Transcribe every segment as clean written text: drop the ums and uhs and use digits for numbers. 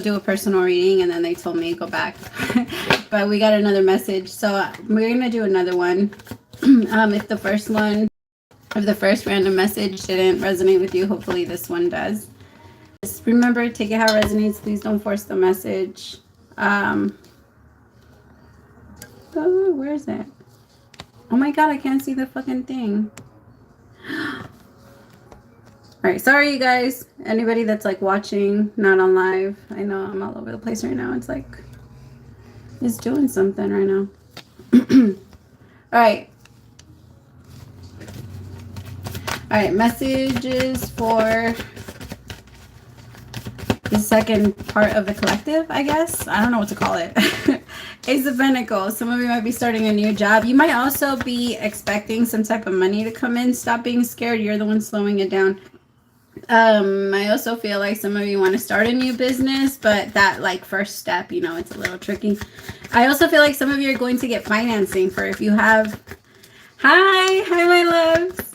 do a personal reading, and then they told me go back. But we got another message, so we're gonna do another one. If the first random message didn't resonate with you, hopefully this one does. Just remember, take it how it resonates. Please don't force the message. Oh, where is it? Oh my god, I can't see the fucking thing. Alright, sorry you guys. Anybody that's like watching, not on live. I know I'm all over the place right now. It's like, it's doing something right now. Alright. Alright, messages for the second part of the collective, I guess. I don't know what to call it. Ace of Pentacles. Some of you might be starting a new job. You might also be expecting some type of money to come in. Stop being scared. You're the one slowing it down. I also feel like some of you want to start a new business, but that like first step, you know, it's a little tricky. I also feel like some of you are going to get financing for if you have... Hi my loves.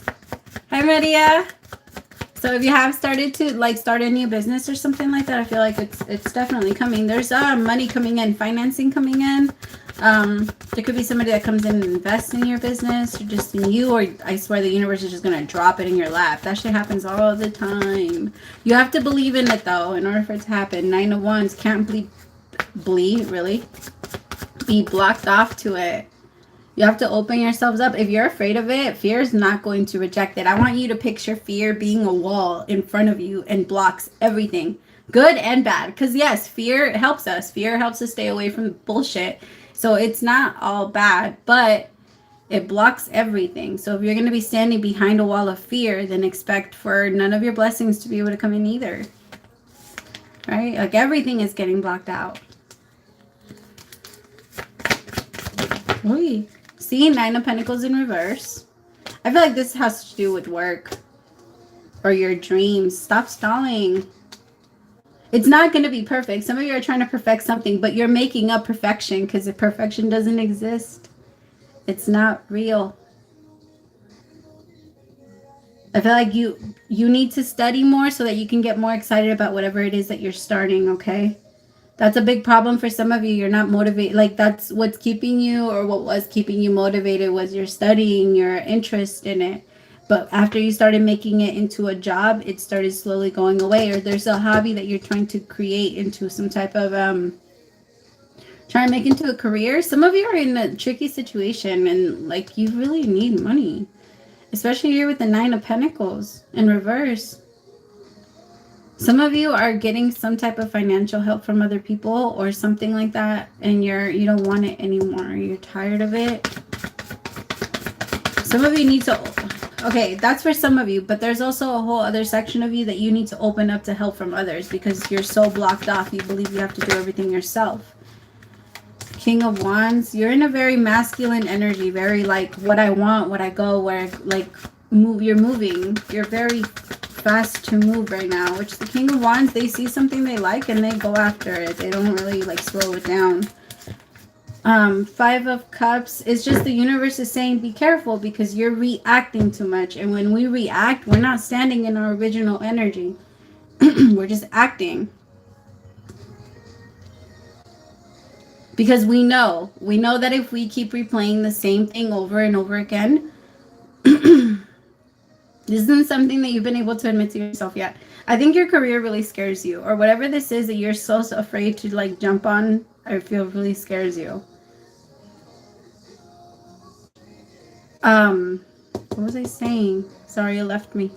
Hi Maria. So if you have started to like start a new business or something like that, I feel like it's definitely coming. There's money coming in, financing coming in. There could be somebody that comes in and invests in your business or just in you, or I swear the universe is just going to drop it in your lap. That shit happens all the time. You have to believe in it though in order for it to happen. 9 of Wands can't be blocked off to it. You have to open yourselves up. If you're afraid of it, fear is not going to reject it. I want you to picture fear being a wall in front of you and blocks everything, good and bad. Because yes, fear helps us. Fear helps us stay away from bullshit. So it's not all bad, but it blocks everything. So if you're going to be standing behind a wall of fear, then expect for none of your blessings to be able to come in either. Right? Like everything is getting blocked out. Oy. See, 9 of Pentacles in reverse. I feel like this has to do with work or your dreams. Stop stalling. It's not going to be perfect. Some of you are trying to perfect something, but you're making up perfection because if perfection doesn't exist, it's not real. I feel like you need to study more so that you can get more excited about whatever it is that you're starting, okay? That's a big problem for some of you. You're not motivated. Like that's what's keeping you, or what was keeping you motivated was your studying, your interest in it. But after you started making it into a job, it started slowly going away. Or there's a hobby that you're trying to create into some type of, trying to make into a career. Some of you are in a tricky situation and like you really need money. Especially here with the 9 of Pentacles in reverse. Some of you are getting some type of financial help from other people or something like that, and you don't want it anymore. You're tired of it. Some of you need to, okay, that's for some of you, but there's also a whole other section of you that you need to open up to help from others because you're so blocked off. You believe you have to do everything yourself. King of Wands, you're in a very masculine energy, very like what I want, what I go, where like move, you're moving. You're very fast to move right now, which the King of Wands, they see something they like and they go after it. They don't really like slow it down. 5 of Cups, it's just the universe is saying be careful because you're reacting too much, and when we react, we're not standing in our original energy. We're just acting because we know that if we keep replaying the same thing over and over again, this isn't something that you've been able to admit to yourself yet. I think your career really scares you, or whatever this is that you're so afraid to like jump on. I feel really scares you. What was I saying? Sorry, it left me.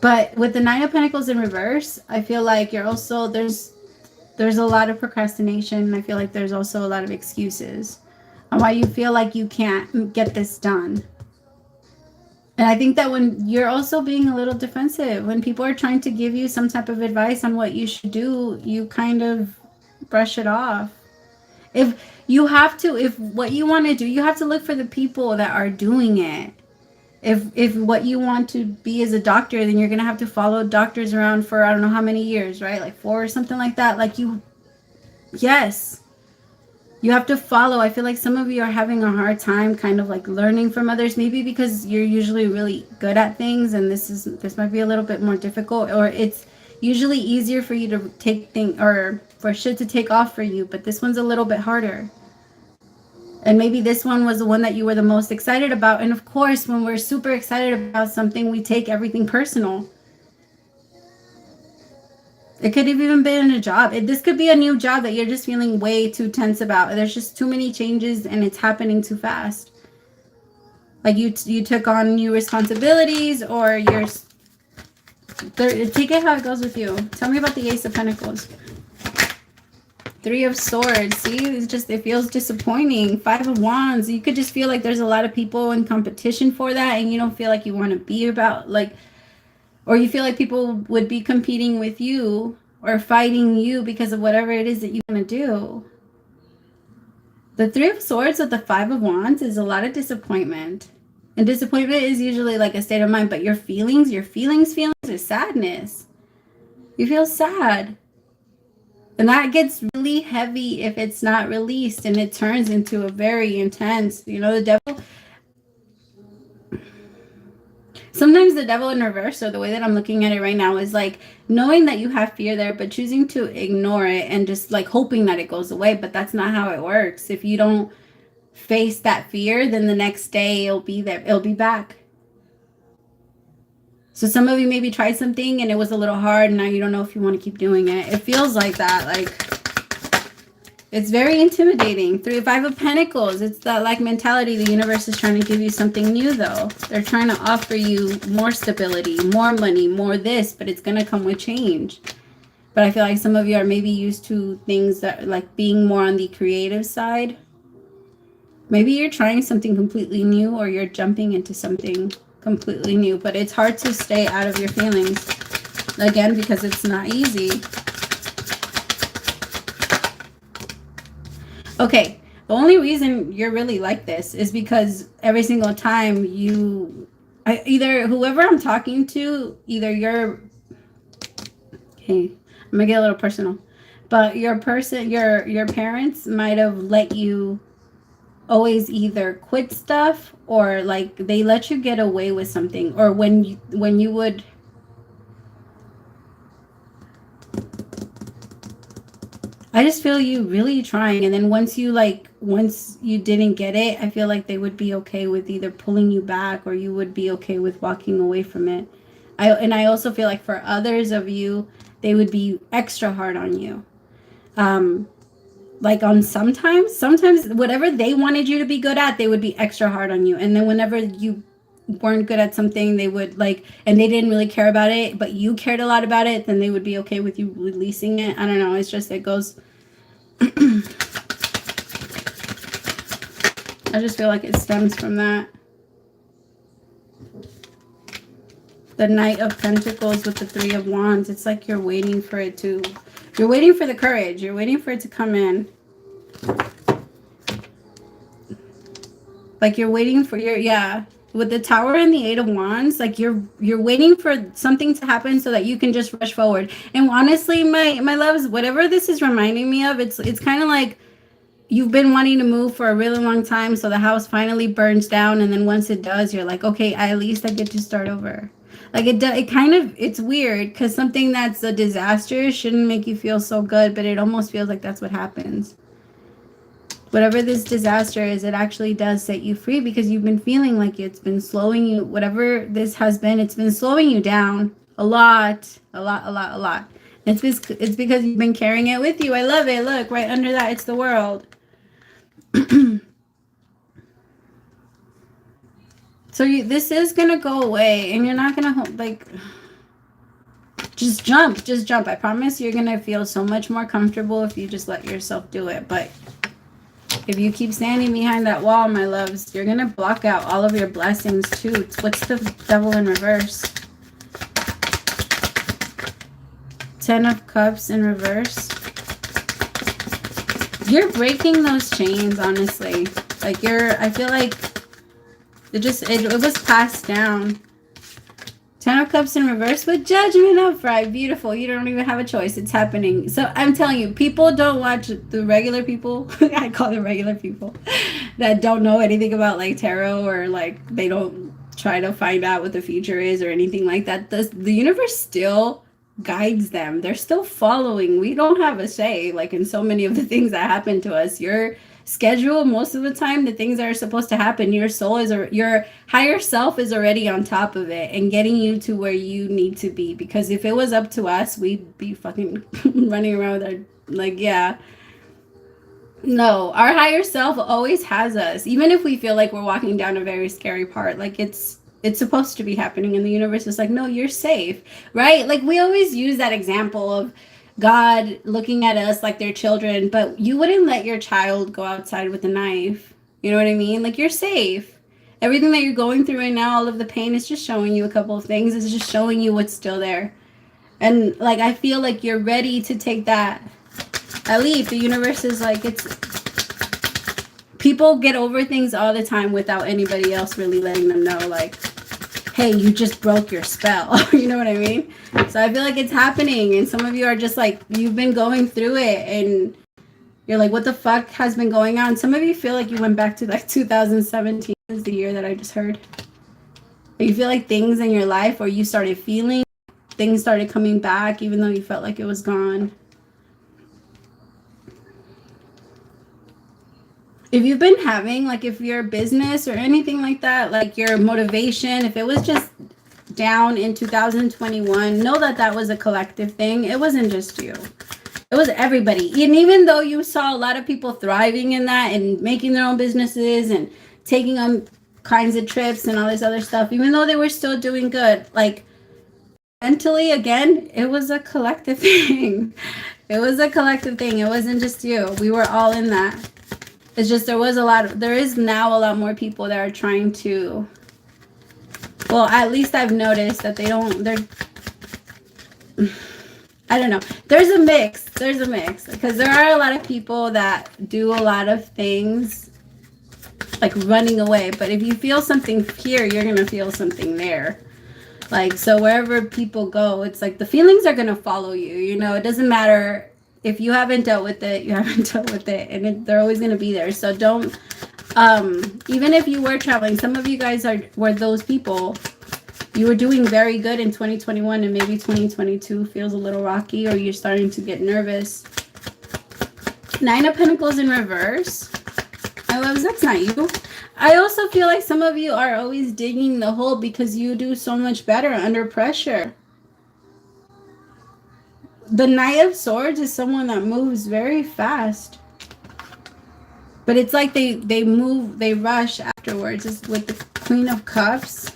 But with the 9 of Pentacles in reverse, I feel like you're also, there's a lot of procrastination. I feel like there's also a lot of excuses on why you feel like you can't get this done. And I think that when you're also being a little defensive, when people are trying to give you some type of advice on what you should do, you kind of brush it off. If what you want to do, you have to look for the people that are doing it. If what you want to be is a doctor, then you're going to have to follow doctors around for I don't know how many years, right? Like 4 or something like that. Like yes. You have to follow. I feel like some of you are having a hard time kind of like learning from others, maybe because you're usually really good at things and this might be a little bit more difficult, or it's usually easier for you to take things, or for shit to take off for you, but this one's a little bit harder. And maybe this one was the one that you were the most excited about. And of course, when we're super excited about something, we take everything personal. It could have even been a job. This could be a new job that you're just feeling way too tense about. There's just too many changes and it's happening too fast. Like you took on new responsibilities, or you're... Take it how it goes with you. Tell me about the Ace of Pentacles. Three of Swords. See, it's just, it feels disappointing. Five of Wands. You could just feel like there's a lot of people in competition for that, and you don't feel like you want to be about, like, or you feel like people would be competing with you or fighting you because of whatever it is that you want to do. The Three of Swords with the Five of Wands is a lot of disappointment. And disappointment is usually like a state of mind, but your feelings is sadness. You feel sad. And that gets really heavy if it's not released, and it turns into a very intense, you know, the devil. Sometimes the devil in reverse, or the way that I'm looking at it right now, is like knowing that you have fear there, but choosing to ignore it and just like hoping that it goes away. But that's not how it works. If you don't face that fear, then the next day it'll be there. It'll be back. So some of you maybe tried something and it was a little hard, and now you don't know if you want to keep doing it. It feels like that. Like, it's very intimidating. Five of Pentacles. It's that like mentality. The universe is trying to give you something new, though. They're trying to offer you more stability, more money, more this, but it's going to come with change. But I feel like some of you are maybe used to things that like being more on the creative side. Maybe you're trying something completely new, or you're jumping into something completely new, but it's hard to stay out of your feelings, again, because it's not easy. Okay, the only reason you're really like this is because every single time either whoever I'm talking to, either you're, okay, I'm gonna get a little personal, but your parents might have let you always either quit stuff, or like they let you get away with something, or when you would, I just feel you really trying, and then once you didn't get it, I feel like they would be okay with either pulling you back, or you would be okay with walking away from it. I also feel like for others of you, they would be extra hard on you. Like on sometimes whatever they wanted you to be good at, they would be extra hard on you. And then whenever you weren't good at something, they would like, and they didn't really care about it, but you cared a lot about it, then they would be okay with you releasing it. I don't know. It's just, it goes. I just feel like it stems from that. The Knight of Pentacles with the Three of Wands. It's like you're waiting for it to... You're waiting for the courage. You're waiting for it to come in. Like you're waiting for your... Yeah. With the Tower and the Eight of Wands, like you're waiting for something to happen so that you can just rush forward. And honestly, my loves, whatever this is reminding me of, it's kind of like you've been wanting to move for a really long time, so the house finally burns down, and then once it does, you're like, okay, at least I get to start over. Like it's weird, because something that's a disaster shouldn't make you feel so good, but it almost feels like that's what happens. Whatever this disaster is, it actually does set you free, because you've been feeling like it's been slowing you. Whatever this has been, it's been slowing you down a lot. It's because you've been carrying it with you. I love it. Look, right under that, it's the World. So this is going to go away, and you're not going to, like, just jump. I promise you're going to feel so much more comfortable if you just let yourself do it. But if you keep standing behind that wall, my loves, you're going to block out all of your blessings too. What's the Devil in reverse? Ten of Cups in reverse. You're breaking those chains, honestly. Like I feel like it was passed down. Ten of Cups in reverse with Judgment upright. Beautiful. You don't even have a choice. It's happening. So I'm telling you, people don't watch the regular people. I call them regular people that don't know anything about like tarot, or like they don't try to find out what the future is or anything like that. The universe still guides them. They're still following. We don't have a say, like in so many of the things that happen to us. Your schedule, most of the time, the things that are supposed to happen, your soul is, or your higher self is already on top of it and getting you to where you need to be. Because if it was up to us, we'd be fucking running around with our, like, yeah. No, our higher self always has us, even if we feel like we're walking down a very scary part. Like it's supposed to be happening, and the universe is like, no, you're safe, right? Like we always use that example of God looking at us like they're children, but you wouldn't let your child go outside with a knife. You know what I mean? Like you're safe. Everything that you're going through right now, all of the pain, is just showing you a couple of things. It's just showing you what's still there. And like I feel like you're ready to take that leap. The universe is like, it's, people get over things all the time without anybody else really letting them know, like, hey, you just broke your spell. You know what I mean? So I feel like it's happening, and some of you are just like, you've been going through it and you're like, what the fuck has been going on? Some of you feel like you went back to like 2017 is the year that I just heard. You feel like things in your life, or you started feeling things started coming back even though you felt like it was gone. If you've been having, like, if your business or anything like that, like your motivation, if it was just down in 2021, know that that was a collective thing. It wasn't just you. It was everybody. And even though you saw a lot of people thriving in that and making their own businesses and taking on kinds of trips and all this other stuff, even though they were still doing good, like mentally, again, it was a collective thing. It was a collective thing. It wasn't just you. We were all in that. It's just there is now a lot more people that are trying to, well, at least I've noticed that I don't know. There's a mix because there are a lot of people that do a lot of things like running away. But if you feel something here, you're going to feel something there. Like, so wherever people go, it's like the feelings are going to follow you. You know, it doesn't matter. If you haven't dealt with it, you haven't dealt with it, and they're always going to be there. So don't, even if you were traveling, some of you guys were those people. You were doing very good in 2021, and maybe 2022 feels a little rocky, or you're starting to get nervous. 9 of Pentacles in reverse. That's not you. I also feel like some of you are always digging the hole because you do so much better under pressure. The Knight of Swords is someone that moves very fast. But it's like they rush afterwards. It's with the Queen of Cups.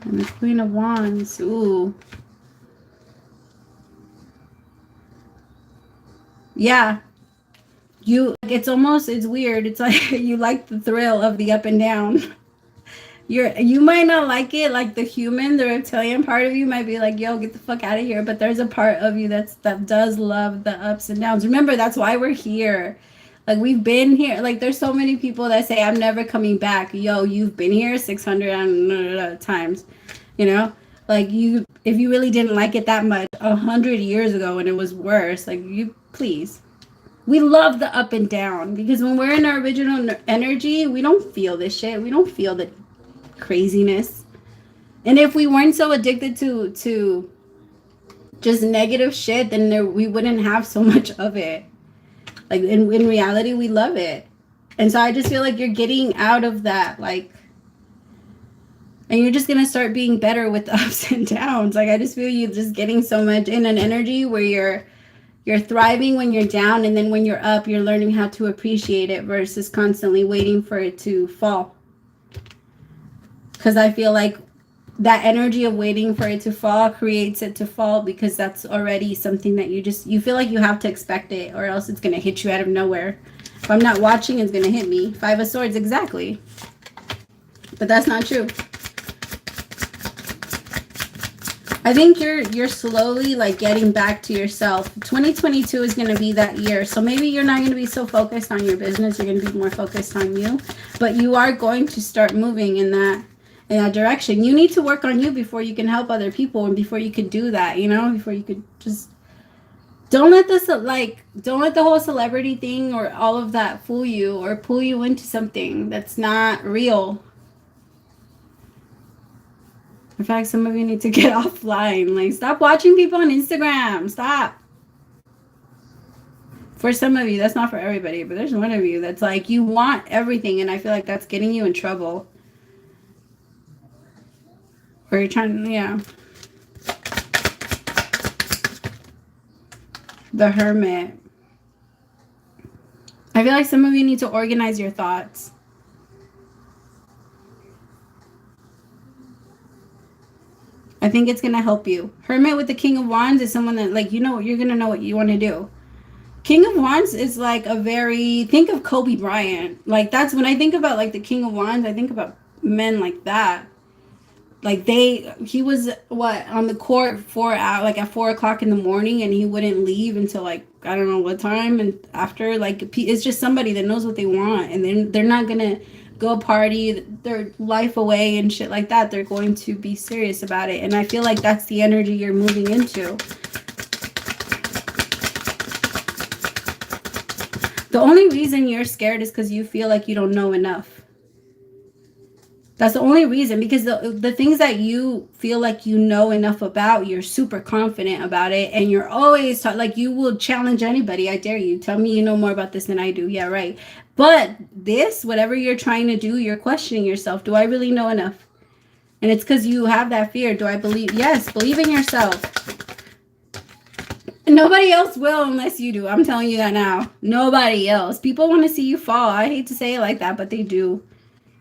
And the Queen of Wands. Ooh. Yeah. It's weird. It's like you like the thrill of the up and down. You might not like it, like the reptilian part of you might be like, yo, get the fuck out of here. But there's a part of you that does love the ups and downs. Remember, that's why we're here. Like, we've been here. Like, there's so many people that say, I'm never coming back. Yo, you've been here 600 times. You know? Like, if you really didn't like it that much 100 years ago when it was worse, like, please. We love the up and down. Because when we're in our original energy, we don't feel this shit. We don't feel the craziness. And if we weren't so addicted to just negative shit, then we wouldn't have so much of it. Like, in reality, we love it. And so I just feel like you're getting out of that, like, and you're just gonna start being better with the ups and downs. Like, I just feel you just getting so much in an energy where you're thriving when you're down, and then when you're up, you're learning how to appreciate it versus constantly waiting for it to fall. Because I feel like that energy of waiting for it to fall creates it to fall, because that's already something that you feel like you have to expect it, or else it's going to hit you out of nowhere. If I'm not watching, it's going to hit me. 5 of Swords, exactly. But that's not true. I think you're slowly, like, getting back to yourself. 2022 is going to be that year. So maybe you're not going to be so focused on your business. You're going to be more focused on you. But you are going to start moving in that direction. You need to work on you before you can help other people, and before you could do that, you know, before you could just don't let the whole celebrity thing or all of that fool you or pull you into something that's not real. In fact, some of you need to get offline. Like, stop watching people on Instagram. Stop. For some of you, that's not for everybody, but there's one of you that's like, you want everything, and I feel like that's getting you in trouble. Or you're trying to, yeah. The Hermit. I feel like some of you need to organize your thoughts. I think it's going to help you. Hermit with the King of Wands is someone that, like, you know, you're going to know what you want to do. King of Wands is like a very, think of Kobe Bryant. Like, that's when I think about, like, the King of Wands, I think about men like that. Like, he was, what, on the court at 4 o'clock in the morning, and he wouldn't leave until, like, I don't know what time. And after, like, it's just somebody that knows what they want, and then they're not going to go party their life away and shit like that. They're going to be serious about it. And I feel like that's the energy you're moving into. The only reason you're scared is because you feel like you don't know enough. That's the only reason, because the things that you feel like you know enough about, you're super confident about it, and you're always like, you will challenge anybody. I dare you. Tell me you know more about this than I do. Yeah, right. But this, whatever you're trying to do, you're questioning yourself. Do I really know enough? And it's because you have that fear. Do I believe? Yes, believe in yourself. Nobody else will unless you do. I'm telling you that now. Nobody else. People want to see you fall. I hate to say it like that, but they do.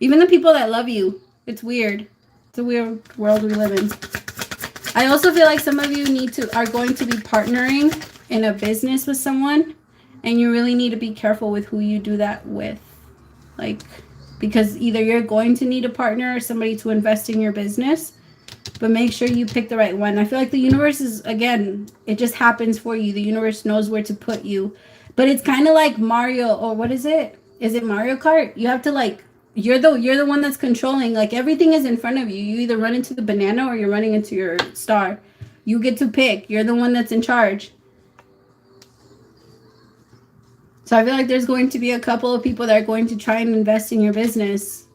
Even the people that love you. It's weird. It's a weird world we live in. I also feel like some of you are going to be partnering in a business with someone, and you really need to be careful with who you do that with. Like, because either you're going to need a partner or somebody to invest in your business, but make sure you pick the right one. I feel like the universe is, again, it just happens for you. The universe knows where to put you. But it's kind of like Mario, or what is it? Is it Mario Kart? You have to, like, you're the one that's controlling. Like, everything is in front of you. You either run into the banana or you're running into your star. You get to pick. You're the one that's in charge. So I feel like there's going to be a couple of people that are going to try and invest in your business,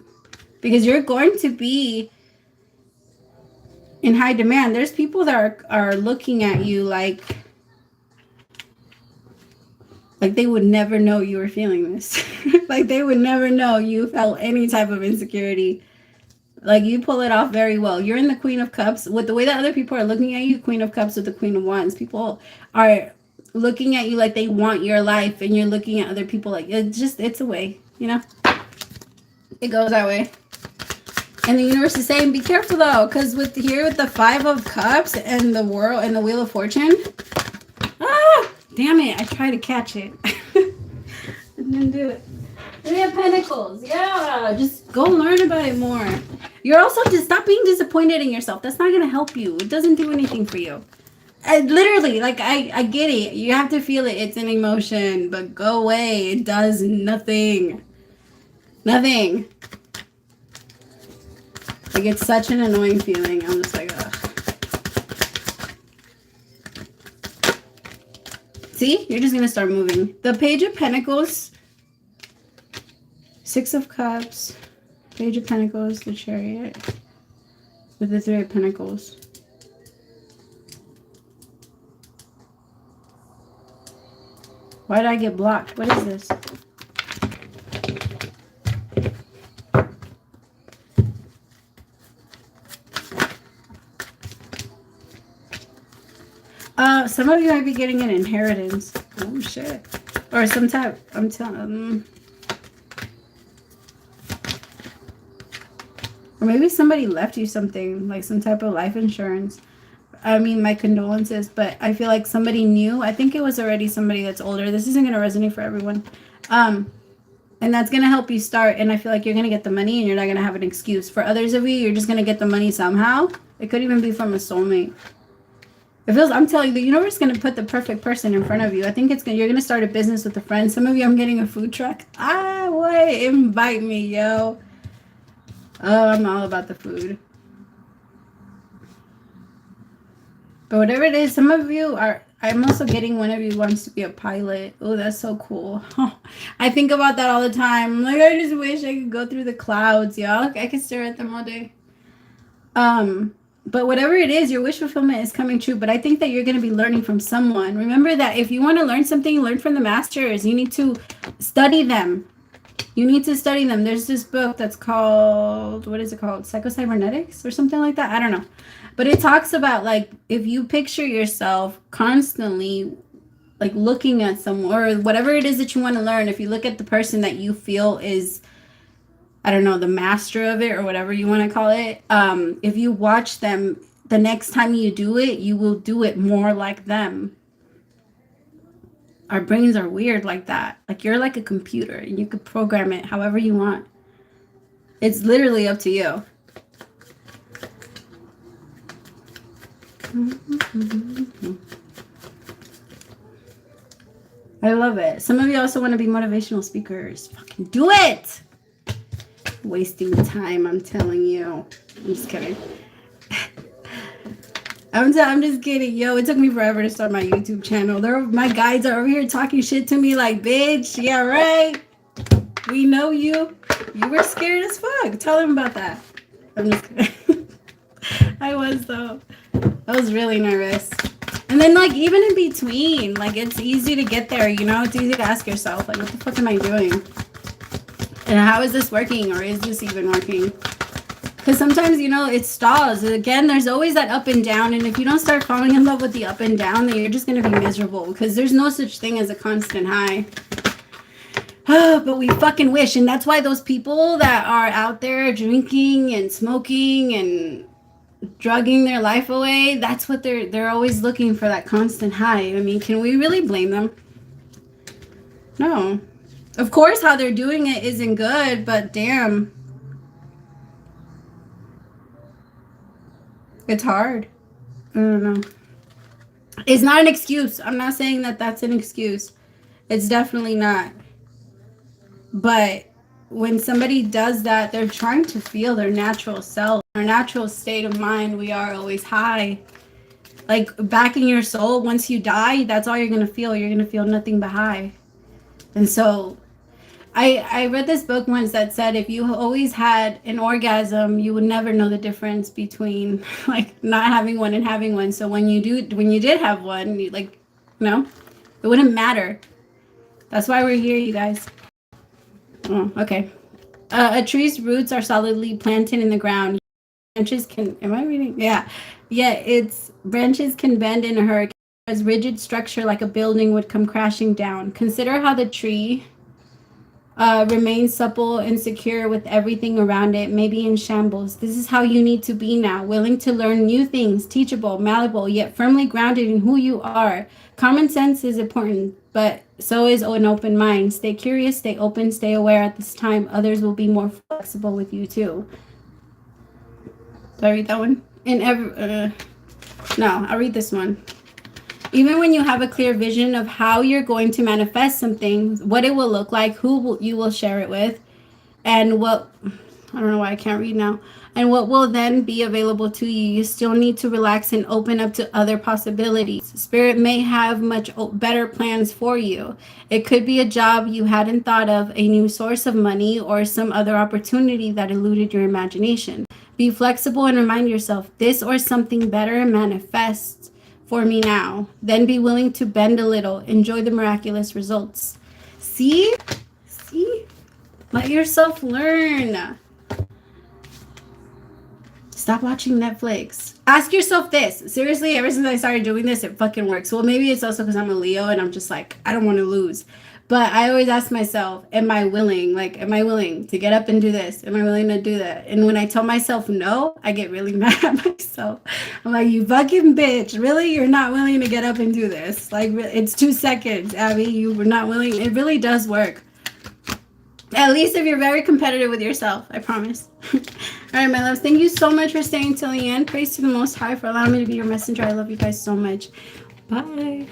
because you're going to be in high demand. There's people that are looking at you like they would never know you were feeling this. Like, they would never know you felt any type of insecurity. Like, you pull it off very well. You're in the Queen of Cups. With the way that other people are looking at you, Queen of Cups with the Queen of Wands. People are looking at you like they want your life, and you're looking at other people like, it's a way, you know? It goes that way. And the universe is saying, be careful though, because with the 5 of Cups and the World and the Wheel of Fortune, damn it, I tried to catch it. I didn't do it. 3 of Pentacles. Yeah, just go learn about it more. You're also just stop being disappointed in yourself. That's not going to help you. It doesn't do anything for you. Literally, like, I get it. You have to feel it. It's an emotion, but go away. It does nothing. Nothing. Like, it's such an annoying feeling. I'm just like, ugh. See? You're just going to start moving. The Page of Pentacles. 6 of Cups. Page of Pentacles. The Chariot. With the 3 of Pentacles. Why did I get blocked? What is this? Some of you might be getting an inheritance. Oh, shit. Or some type, I'm telling or maybe somebody left you something, like some type of life insurance. I mean, my condolences, but I feel like somebody new. I think it was already somebody that's older. This isn't going to resonate for everyone. And that's going to help you start. And I feel like you're going to get the money and you're not going to have an excuse. For others of you, you're just going to get the money somehow. It could even be from a soulmate. It feels, I'm telling you, the universe is going to put the perfect person in front of you. I think you're going to start a business with a friend. Some of you, I'm getting a food truck. Wait, invite me, yo. Oh, I'm all about the food. But whatever it is, some of you are, I'm also getting one of you wants to be a pilot. Oh, that's so cool. I think about that all the time. I'm like, I just wish I could go through the clouds, y'all. I could stare at them all day. But whatever it is, your wish fulfillment is coming true. But I think that you're going to be learning from someone. Remember that if you want to learn something, learn from the masters. You need to study them. You need to study them. There's this book that's called, what is it called? Psycho-Cybernetics or something like that. I don't know. But it talks about, like, if you picture yourself constantly, like, looking at someone or whatever it is that you want to learn, if you look at the person that you feel is, I don't know, the master of it or whatever you want to call it, if you watch them, the next time you do it, you will do it more like them. Our brains are weird like that. Like, you're like a computer and you could program it however you want. It's literally up to you. I love it. Some of you also want to be motivational speakers. Fucking do it! Wasting time, I'm telling you. I'm just kidding. I'm just kidding. Yo, it took me forever to start my YouTube channel. My guides are over here talking shit to me like, bitch, yeah, right. We know you. You were scared as fuck. Tell them about that. I'm just kidding. I was, though. I was really nervous. And then, like, even in between, like, it's easy to get there, you know? It's easy to ask yourself, like, what the fuck am I doing? And how is this working? Or is this even working? Because sometimes, you know, it stalls. Again, there's always that up and down. And if you don't start falling in love with the up and down, then you're just going to be miserable. Because there's no such thing as a constant high. But we fucking wish. And that's why those people that are out there drinking and smoking and drugging their life away, that's what they're always looking for, that constant high. I mean, can we really blame them? No. Of course, how they're doing it isn't good, but damn. It's hard. I don't know. It's not an excuse. I'm not saying that that's an excuse. It's definitely not. But when somebody does that, they're trying to feel their natural self, their natural state of mind. We are always high. Like, back in your soul, once you die, that's all you're going to feel. You're going to feel nothing but high. And so I read this book once that said if you always had an orgasm, you would never know the difference between, like, not having one and having one. So when you did have one, you, like, you know, it wouldn't matter. That's why we're here, you guys. Oh, okay. A tree's roots are solidly planted in the ground. Branches can, am I reading? Yeah. Its branches can bend in a hurricane. As rigid structure like a building would come crashing down. Consider how the tree remains supple and secure with everything around it, maybe in shambles. This is how you need to be now, willing to learn new things, teachable, malleable, yet firmly grounded in who you are. Common sense is important, but so is an open mind. Stay curious, stay open, stay aware at this time. Others will be more flexible with you too. Did I read that one? No, I'll read this one. Even when you have a clear vision of how you're going to manifest something, what it will look like, you will share it with, and what, I don't know why I can't read now, and what will then be available to you, you still need to relax and open up to other possibilities. Spirit may have much better plans for you. It could be a job you hadn't thought of, a new source of money, or some other opportunity that eluded your imagination. Be flexible and remind yourself, this or something better manifests for me now. Then be willing to bend a little. Enjoy the miraculous results. See? Let yourself learn. Stop watching Netflix. Ask yourself this. Seriously, ever since I started doing this, it fucking works. Well, maybe it's also because I'm a Leo and I'm just like, I don't want to lose. But I always ask myself, am I willing? Like, am I willing to get up and do this? Am I willing to do that? And when I tell myself no, I get really mad at myself. I'm like, you fucking bitch. Really? You're not willing to get up and do this? Like, it's 2 seconds, Abby. You were not willing. It really does work. At least if you're very competitive with yourself. I promise. All right, my loves. Thank you so much for staying till the end. Praise to the Most High for allowing me to be your messenger. I love you guys so much. Bye.